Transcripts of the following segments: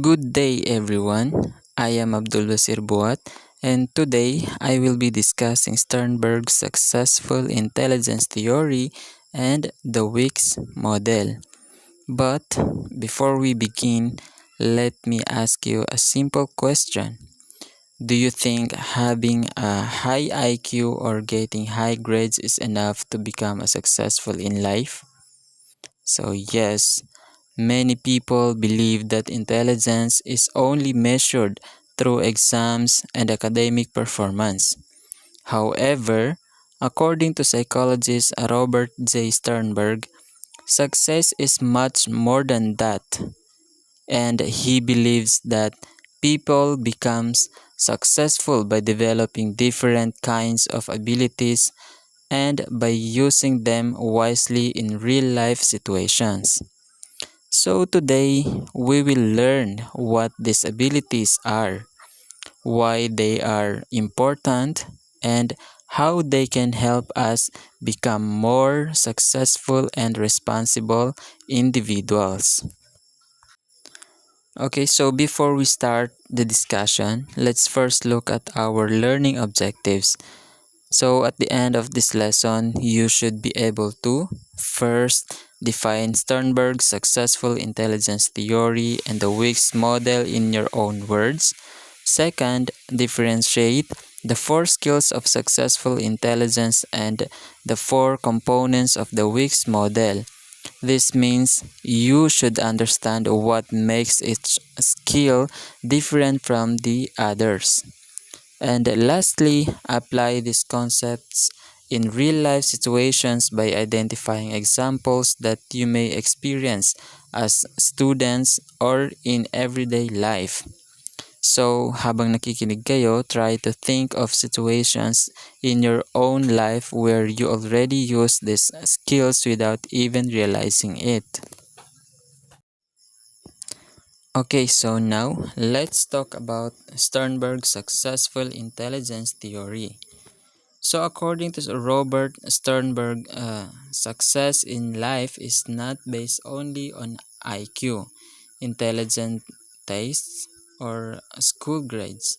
Good day, everyone. I am Abdul Basir Buat, and today I will be discussing Sternberg's successful intelligence theory and the Weeks model. But before we begin, let me ask you a simple question. Do you think having a high IQ or getting high grades is enough to become a successful in life? So, yes, many people believe that intelligence is only measured through exams and academic performance. However, according to psychologist Robert J. Sternberg, success is much more than that, and he believes that people becomes successful by developing different kinds of abilities and by using them wisely in real life situations. So today, we will learn what these abilities are, why they are important, and how they can help us become more successful and responsible individuals. Okay, so before we start the discussion, let's first look at our learning objectives. So at the end of this lesson, you should be able to first define Sternberg's successful intelligence theory and the Weeks model in your own words. Second, differentiate the four skills of successful intelligence and the four components of the Weeks model. This means you should understand what makes each skill different from the others. And lastly, apply these concepts in real life situations by identifying examples that you may experience as students or in everyday life. So, habang nakikinig kayo, try to think of situations in your own life where you already use these skills without even realizing it. Okay, so now let's talk about Sternberg's successful intelligence theory. So, according to Robert Sternberg, success in life is not based only on IQ, intelligent tastes, or school grades.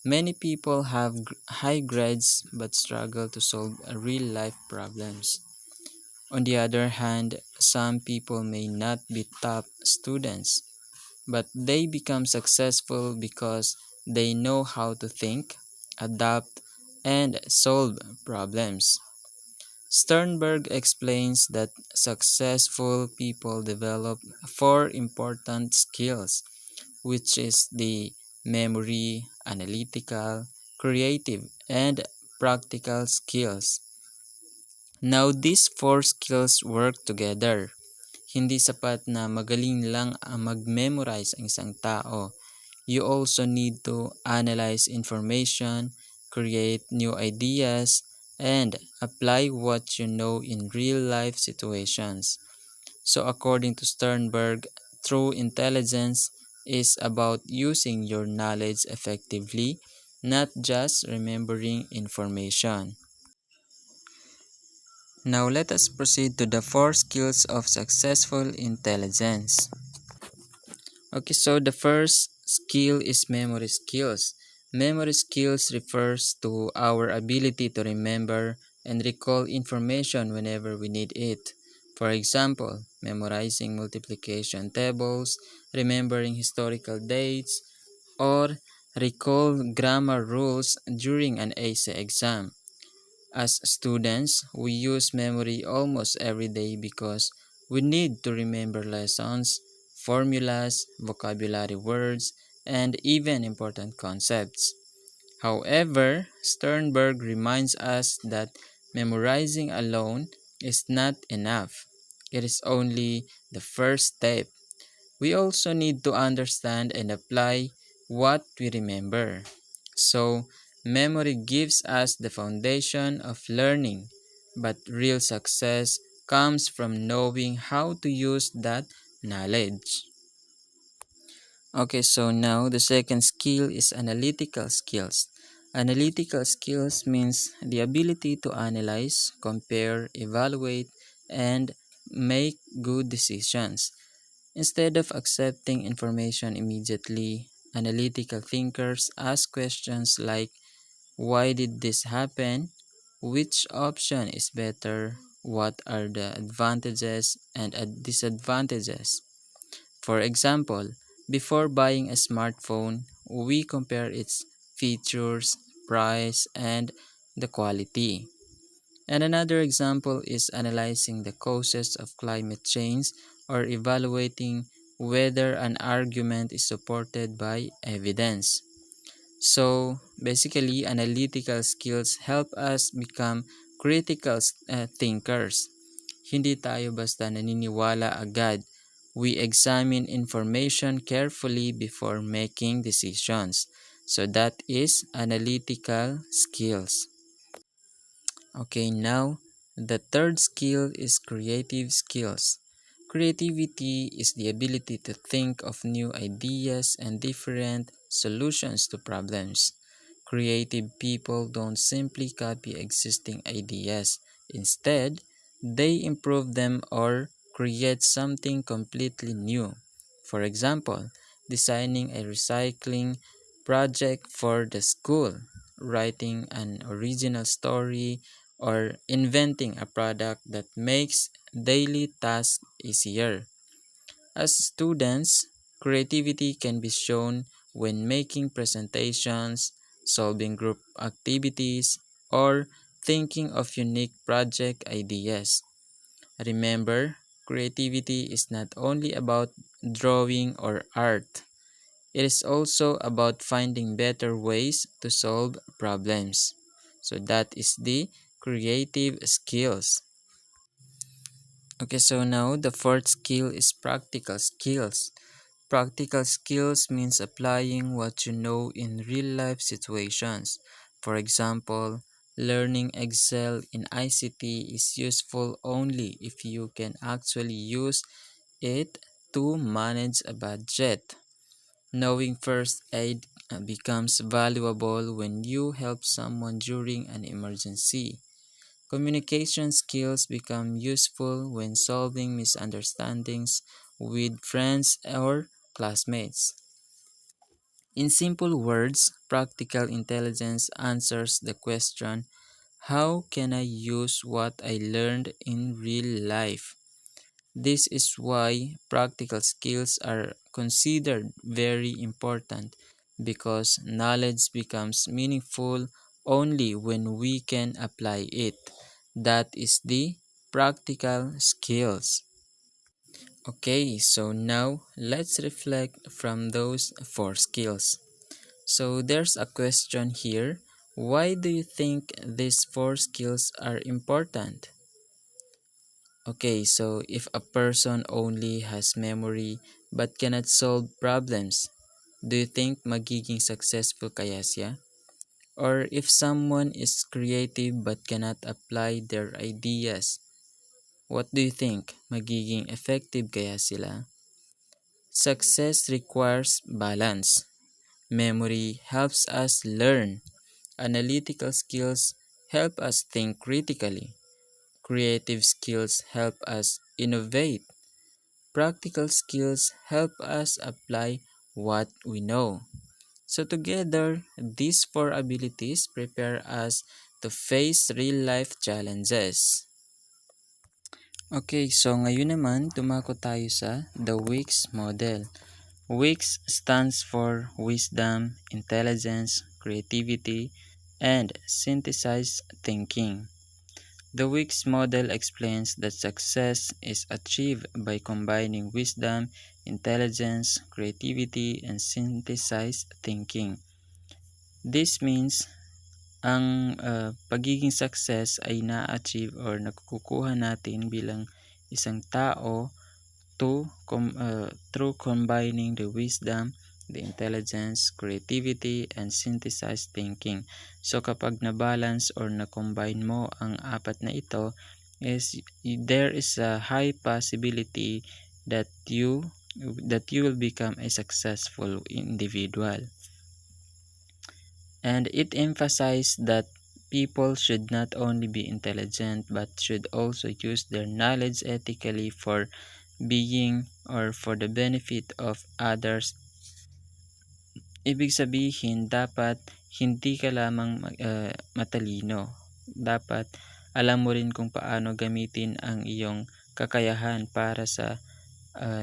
Many people have high grades but struggle to solve real life problems. On the other hand, some people may not be top students, but they become successful because they know how to think, adapt, and solve problems. Sternberg explains that successful people develop four important skills, which is the memory, analytical, creative, and practical skills. Now, these four skills work together. Hindi sapat na magaling lang ang mag-memorize ang isang tao. You also need to analyze information, create new ideas, and apply what you know in real-life situations. So according to Sternberg, true intelligence is about using your knowledge effectively, not just remembering information. Now let us proceed to the four skills of successful intelligence. Okay, so the first skill is memory skills. Memory skills refers to our ability to remember and recall information whenever we need it. For example, memorizing multiplication tables, remembering historical dates, or recall grammar rules during an essay exam. As students, we use memory almost every day because we need to remember lessons, formulas, vocabulary words, and even important concepts. However, Sternberg reminds us that memorizing alone is not enough. It is only the first step. We also need to understand and apply what we remember. So, memory gives us the foundation of learning, but real success comes from knowing how to use that knowledge. Okay, so now the second skill is analytical skills. Analytical skills means the ability to analyze, compare, evaluate, and make good decisions. Instead of accepting information immediately, analytical thinkers ask questions like, why did this happen? Which option is better? What are the advantages and disadvantages? For example, before buying a smartphone, we compare its features, price, and the quality. And another example is analyzing the causes of climate change or evaluating whether an argument is supported by evidence. So, basically, analytical skills help us become critical thinkers. Hindi tayo basta naniniwala agad. We examine information carefully before making decisions. So, that is analytical skills. Okay, now the third skill is creative skills. Creativity is the ability to think of new ideas and different solutions to problems. Creative people don't simply copy existing ideas. Instead, they improve them or create something completely new. For example, designing a recycling project for the school, writing an original story, or inventing a product that makes daily tasks easier. As students, creativity can be shown when making presentations, solving group activities, or thinking of unique project ideas. Remember, creativity is not only about drawing or art. It is also about finding better ways to solve problems. So that is the creative skills. Okay, so now the fourth skill is practical skills. Practical skills means applying what you know in real life situations. For example, learning Excel in ICT is useful only if you can actually use it to manage a budget. Knowing first aid becomes valuable when you help someone during an emergency. Communication skills become useful when solving misunderstandings with friends or classmates. In simple words, practical intelligence answers the question, how can I use what I learned in real life? This is why practical skills are considered very important because knowledge becomes meaningful only when we can apply it. That is the practical skills. Okay, so now let's reflect from those four skills. So there's a question here. Why do you think these four skills are important? Okay, so if a person only has memory but cannot solve problems, do you think magiging successful kaya siya? Or if someone is creative but cannot apply their ideas, what do you think? Magiging effective kaya sila? Success requires balance. Memory helps us learn. Analytical skills help us think critically. Creative skills help us innovate. Practical skills help us apply what we know. So together, these four abilities prepare us to face real-life challenges. Okay, so ngayon naman, dumako tayo sa the WICS model. WICS stands for Wisdom, Intelligence, Creativity, and Synthesized Thinking. The WICS model explains that success is achieved by combining wisdom, intelligence, creativity, and synthesized thinking. This means ang pagiging success ay na-achieve or nakukuha natin bilang isang tao through combining the wisdom, the intelligence, creativity, and synthesized thinking. So kapag na-balance or na-combine mo ang apat na ito, there is a high possibility that you will become a successful individual. And it emphasized that people should not only be intelligent but should also use their knowledge ethically for being or for the benefit of others. Ibig sabihin, dapat hindi ka lamang matalino. Dapat alam mo rin kung paano gamitin ang iyong kakayahan para sa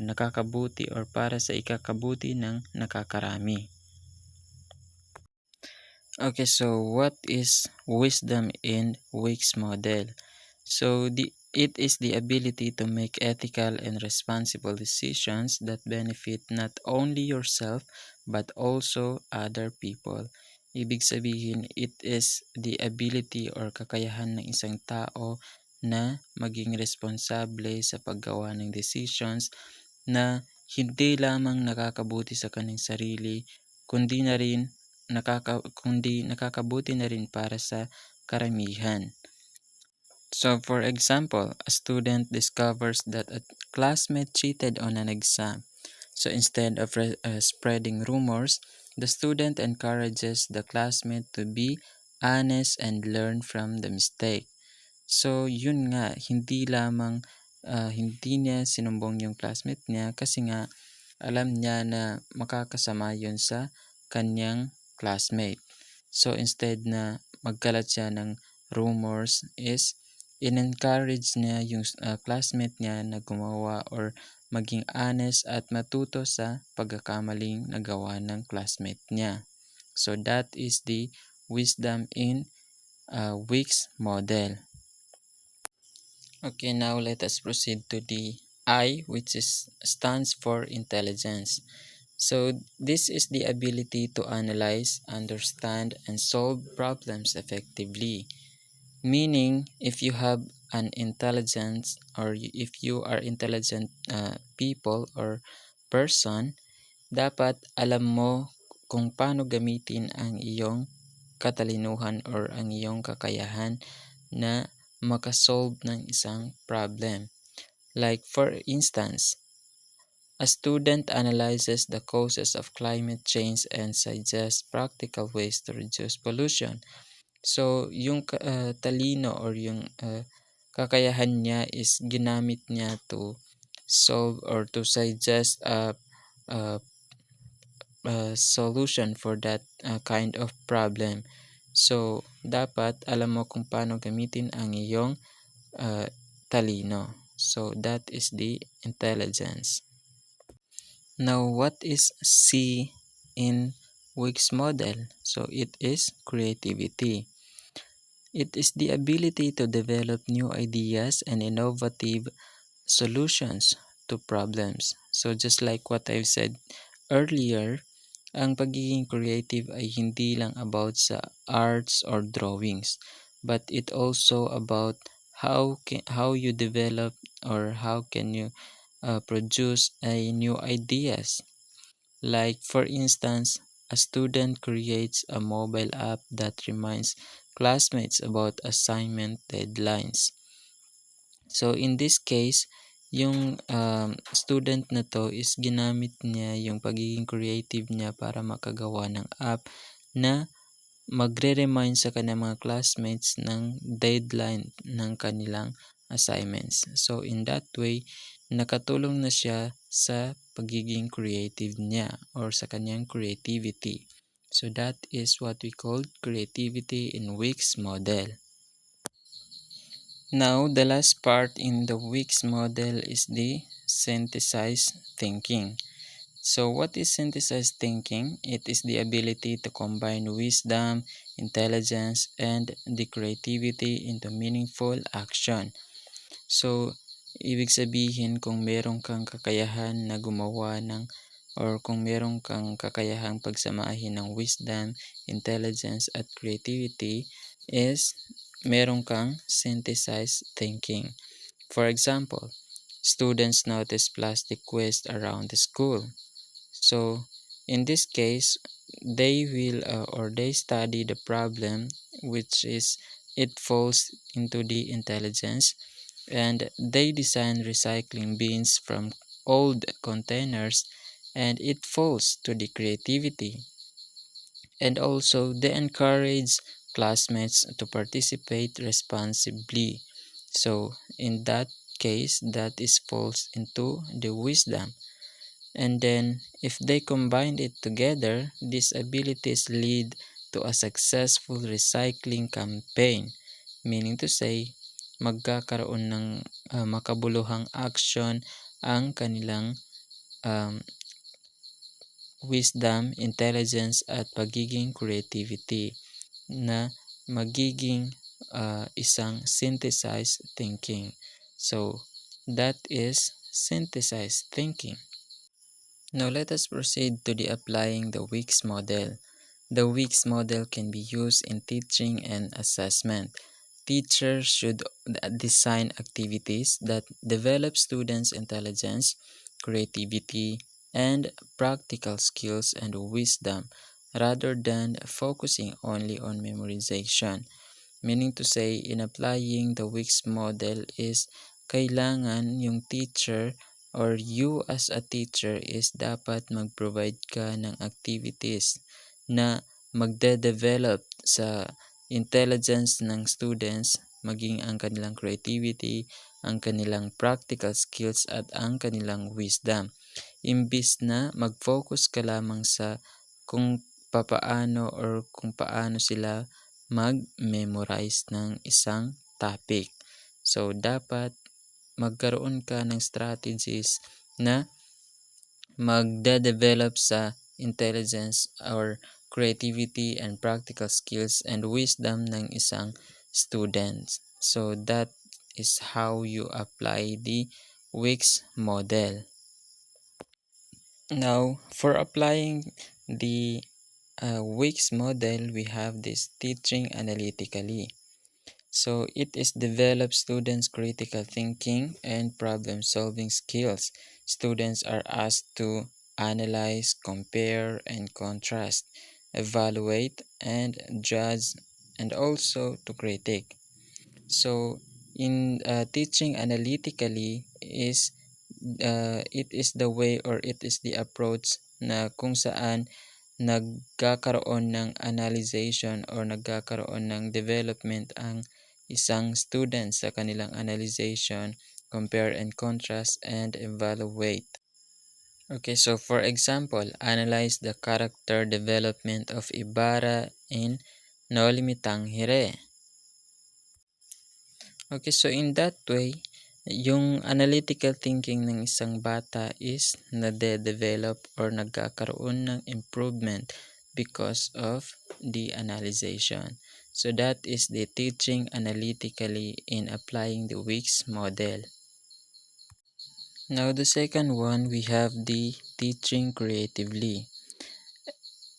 nakakabuti or para sa ikakabuti ng nakakarami. Okay, so what is wisdom in Wick's model? So it is the ability to make ethical and responsible decisions that benefit not only yourself but also other people. Ibig sabihin, it is the ability or kakayahan ng isang tao na maging responsable sa paggawa ng decisions na hindi lamang nakakabuti sa kanyang sarili, kundi na rin kundi nakakabuti na rin para sa karamihan. So for example, a student discovers that a classmate cheated on an exam. So instead of spreading rumors, the student encourages the classmate to be honest and learn from the mistake. So yun nga, hindi niya sinumbong yung classmate niya kasi nga alam niya na makakasama yun sa kanyang classmate. So instead na magkalat siya ng rumors is in-encourage niya yung classmate niya na gumawa or maging honest at matuto sa pagkakamaling nagawa ng classmate niya. So that is the wisdom in Wick's model. Okay, now let us proceed to the I, which stands for intelligence. So this is the ability to analyze, understand, and solve problems effectively. Meaning, if you have an intelligence or if you are intelligent people or person, dapat alam mo kung paano gamitin ang iyong katalinuhan or ang iyong kakayahan na makasolve ng isang problem. Like for instance, a student analyzes the causes of climate change and suggests practical ways to reduce pollution. So, yung talino or yung kakayahan niya is ginamit niya to solve or to suggest a solution for that kind of problem. So, dapat alam mo kung paano gamitin ang iyong talino. So, that is the intelligence. Now, what is C in Wick's model? So, it is creativity. It is the ability to develop new ideas and innovative solutions to problems. So, just like what I've said earlier, ang pagiging creative ay hindi lang about sa arts or drawings, but it also about how you develop or how can you produce a new ideas. Like for instance, a student creates a mobile app that reminds classmates about assignment deadlines. So in this case, yung student na to is ginamit niya yung pagiging creative niya para makagawa ng app na magre-remind sa kanyang mga classmates ng deadline ng kanilang assignments. So in that way, nakatulong na siya sa pagiging creative niya or sa kanyang creativity. So that is what we call creativity in Wick's model. Now, the last part in the Wick's model is the synthesized thinking. So what is synthesized thinking? It is the ability to combine wisdom, intelligence, and the creativity into meaningful action. So, ibig sabihin kung meron kang kakayahan na gumawa ng or kung meron kang kakayahang pagsamahin ng wisdom, intelligence, at creativity is meron kang synthesized thinking. For example, students notice plastic waste around the school. So, in this case, they will or they study the problem, which is it falls into the intelligence, and they design recycling bins from old containers, and it falls to the creativity. And also, they encourage classmates to participate responsibly. So, in that case, that is falls into the wisdom. And then, if they combine it together, these abilities lead to a successful recycling campaign. Meaning to say, magkakaroon ng makabuluhang action ang kanilang um, wisdom, intelligence, at pagiging creativity na magiging isang synthesized thinking. So, that is synthesized thinking. Now let us proceed to the applying the Weeks model. The Weeks model can be used in teaching and assessment. Teachers should design activities that develop students' intelligence, creativity, and practical skills and wisdom rather than focusing only on memorization. Meaning to say, in applying the Weeks model is kailangan yung teacher or you as a teacher is dapat mag-provide ka ng activities na magde-develop sa intelligence ng students, maging ang kanilang creativity, ang kanilang practical skills at ang kanilang wisdom. Imbis na mag-focus ka lamang sa kung papaano or kung paano sila mag-memorize ng isang topic. So, dapat magkaroon ka ng strategies na magde-develop sa intelligence or creativity and practical skills and wisdom ng isang student. So, that is how you apply the Weeks model. Now, for applying the Weeks model, we have this teaching analytically. So it is develop students' critical thinking and problem-solving skills. Students are asked to analyze, compare, and contrast, evaluate, and judge, and also to critique. So in teaching analytically is it is the way or it is the approach na kung saan nagkakaroon ng analyzation or nagkakaroon ng development ang isang student sa kanilang analyzation, compare and contrast, and evaluate. Okay, so for example, analyze the character development of Ibarra in No Limitang Hire. Okay, so in that way, yung analytical thinking ng isang bata is nade-develop or nagkakaroon ng improvement because of the analyzation. So that is the teaching analytically in applying the Weeks model. Now the second one, we have the teaching creatively.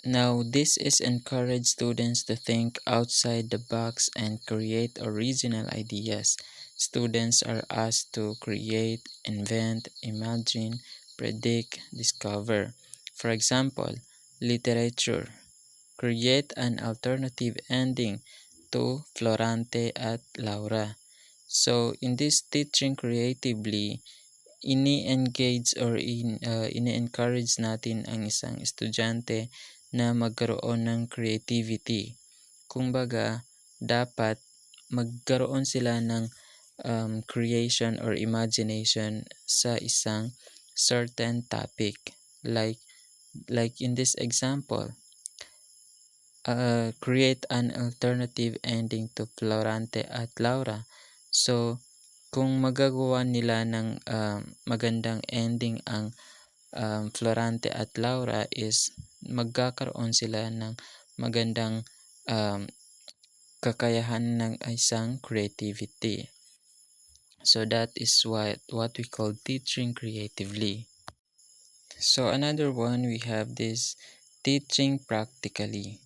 Now, this is encourage students to think outside the box and create original ideas. Students are asked to create, invent, imagine, predict, discover. For example, literature. Create an alternative ending to Florante at Laura. So, in this teaching creatively, ini-engage or ini-encourage natin ang isang estudyante na magkaroon ng creativity. Kumbaga, dapat magkaroon sila ng creation or imagination sa isang certain topic. Like in this example, create an alternative ending to Florante at Laura. So, kung magagawa nila ng magandang ending ang Florante at Laura is magkakaroon sila ng magandang kakayahan ng isang creativity. So that is what we call teaching creatively. So another one, we have this teaching practically.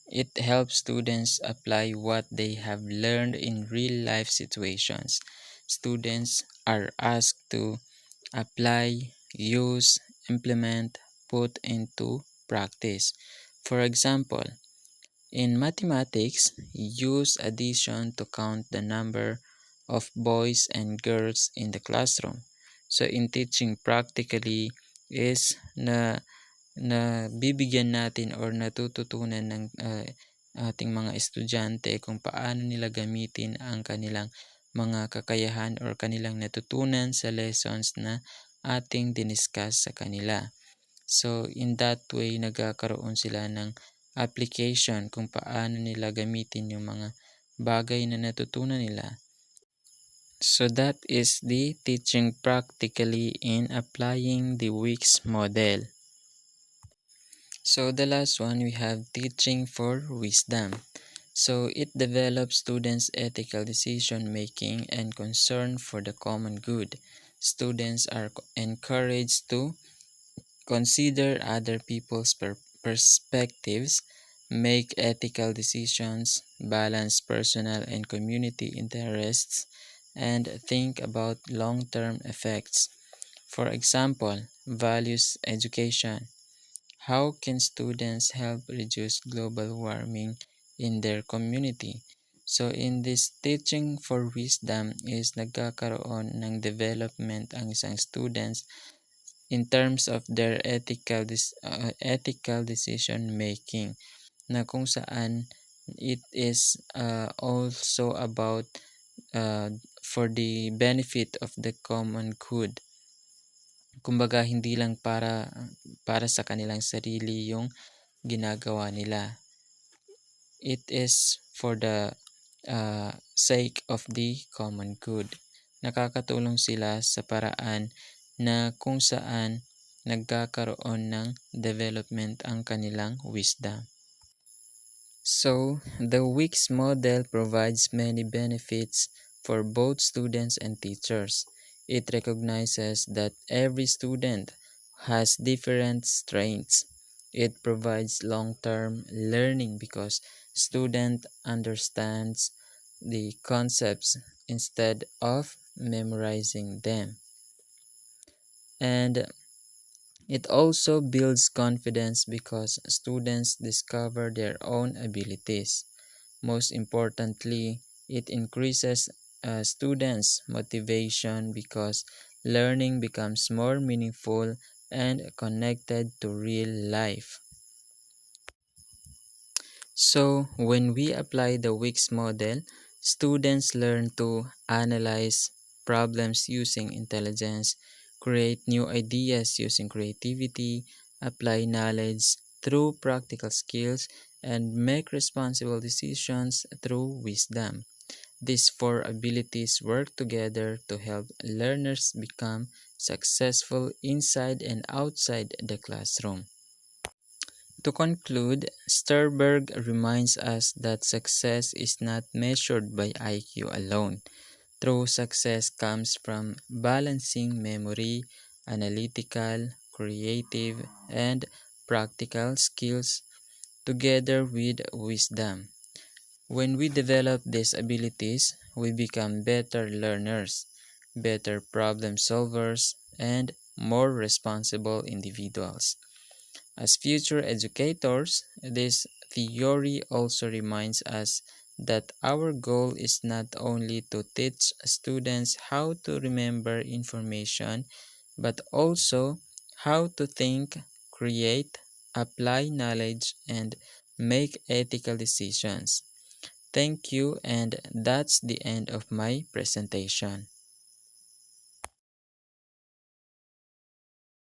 It helps students apply what they have learned in real life situations. Students are asked to apply, use, implement, put into practice. For example, in mathematics, use addition to count the number of boys and girls in the classroom. So in teaching practically is na bibigyan natin or natututunan ng ating mga estudyante kung paano nila gamitin ang kanilang mga kakayahan or kanilang natutunan sa lessons na ating diniscuss sa kanila. So, in that way, nagkakaroon sila ng application kung paano nila gamitin yung mga bagay na natutunan nila. So, that is the teaching practically in applying the Weeks model. So, the last one, we have teaching for wisdom. So, it develops students' ethical decision making and concern for the common good. Students are encouraged to consider other people's perspectives, make ethical decisions, balance personal and community interests, and think about long term effects. For example, values education. How can students help reduce global warming in their community? So in this teaching for wisdom is nagkakaroon ng development ang isang students in terms of their ethical decision making, na kung saan it is also about for the benefit of the common good. Kumbaga hindi lang para sa kanilang sarili yung ginagawa nila. It is for the sake of the common good. Nakakatulong sila sa paraan na kung saan nagkakaroon ng development ang kanilang wisdom. So, the Wix model provides many benefits for both students and teachers. It recognizes that every student has different strengths. It provides long-term learning because student understands the concepts instead of memorizing them. And it also builds confidence because students discover their own abilities. Most importantly, it increases students' motivation because learning becomes more meaningful and connected to real life. So, when we apply the Wix model, students learn to analyze problems using intelligence, create new ideas using creativity, apply knowledge through practical skills, and make responsible decisions through wisdom. These four abilities work together to help learners become successful inside and outside the classroom. To conclude, Sternberg reminds us that success is not measured by IQ alone. True success comes from balancing memory, analytical, creative, and practical skills together with wisdom. When we develop these abilities, we become better learners, better problem solvers, and more responsible individuals. As future educators, this theory also reminds us that our goal is not only to teach students how to remember information, but also how to think, create, apply knowledge, and make ethical decisions. Thank you, and that's the end of my presentation.